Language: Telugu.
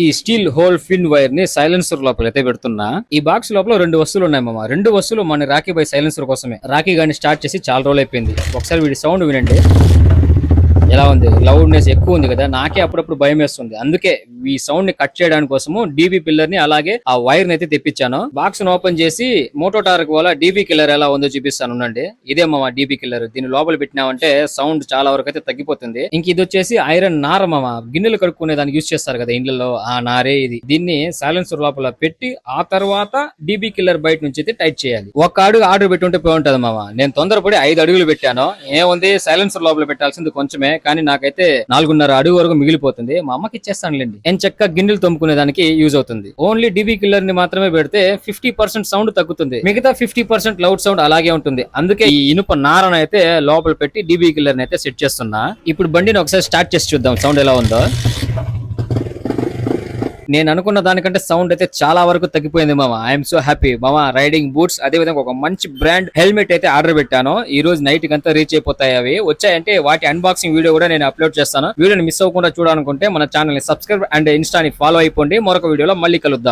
ఈ స్టీల్ హోల్ ఫిన్ వైర్ ని సైలెన్సర్ లోపల అయితే పెడుతున్నా. ఈ బాక్స్ లోపల 2 వస్తువులు ఉన్నాయి మామ. 2 వస్తువులు మన రాకీ బై సైలెన్సర్ కోసమే. రాకీ గాని స్టార్ట్ చేసి చాలా రోజులు అయిపోయింది. ఒకసారి వీడి సౌండ్ వినండి. ఎలా ఉంది, లౌడ్నెస్ ఎక్కువ ఉంది కదా, నాకే అప్పుడప్పుడు భయం వేస్తుంది. అందుకే ఈ సౌండ్ ని కట్ చేయడానికి కోసము డీబీ పిల్లర్ ని అలాగే ఆ వైర్ ని అయితే తెప్పించాను. బాక్స్ ను ఓపెన్ చేసి మోటో టార్క్ వల్ల డీబీ కిల్లర్ ఎలా ఉందో చూపిస్తాను ఉండండి. ఇదే మామ డీబీ కిల్లర్. దీని లోపల పెట్టినామంటే సౌండ్ చాలా వరకు అయితే తగ్గిపోతుంది. ఇంక ఇది వచ్చేసి ఐరన్ నార మామ. గిన్నెలు కడుక్కునే దానికి యూజ్ చేస్తారు కదా ఇండ్లలో, ఆ నారే ఇది. దీన్ని సైలెన్సర్ లోపల పెట్టి ఆ తర్వాత డీబీ కిల్లర్ బయట నుంచి అయితే టైట్ చేయాలి. ఒక అడుగు ఆర్డర్ పెట్టి ఉంటే పోయి ఉంటది మామ. నేను తొందరపడి 5 అడుగులు పెట్టాను. ఏముంది, సైలెన్సర్ లోపల పెట్టాల్సింది కొంచెమే, కానీ నాకైతే 4.5 అడుగు వరకు మిగిలిపోతుంది. మా అమ్మకి ఇచ్చేస్తానులేండి. నేను చెక్క గిన్నెలు తోముకునే దానికి యూజ్ అవుతుంది. ఓన్లీ డీబీ కిల్లర్ ని మాత్రమే పెడితే 50% సౌండ్ తగ్గుతుంది. మిగతా 50% లౌడ్ సౌండ్ అలాగే ఉంటుంది. అందుకే ఈ ఇనుప నారను అయితే లోపల పెట్టి డీబీ కిల్లర్ ని అయితే సెట్ చేస్తున్నా. ఇప్పుడు బండిని ఒకసారి స్టార్ట్ చేసి చూద్దాం సౌండ్ ఎలా ఉందో. నేను అనుకున్న దానికంటే సౌండ్ అయితే చాలా వరకు తగ్గిపోయింది మామ. ఐఎమ్ సో హ్యాపీ మామ. రైడింగ్ బూట్స్, అదే విధంగా ఒక మంచి బ్రాండ్ హెల్మెట్ అయితే ఆర్డర్ పెట్టాను. ఈ రోజు నైట్ కంతా రీచ్ అయిపోతాయి. అవి వచ్చాయంటే వాటి అన్బాక్సింగ్ వీడియో కూడా నేను అప్లోడ్ చేస్తాను. వీడియోని మిస్ అవ్వకుండా చూడాలనుకుంటే మన ఛానల్ ని సబ్స్క్రైబ్ అండ్ ఇన్స్టాని ఫాలో అయిపోండి. మరొక వీడియోలో మళ్ళీ కలుద్దాం.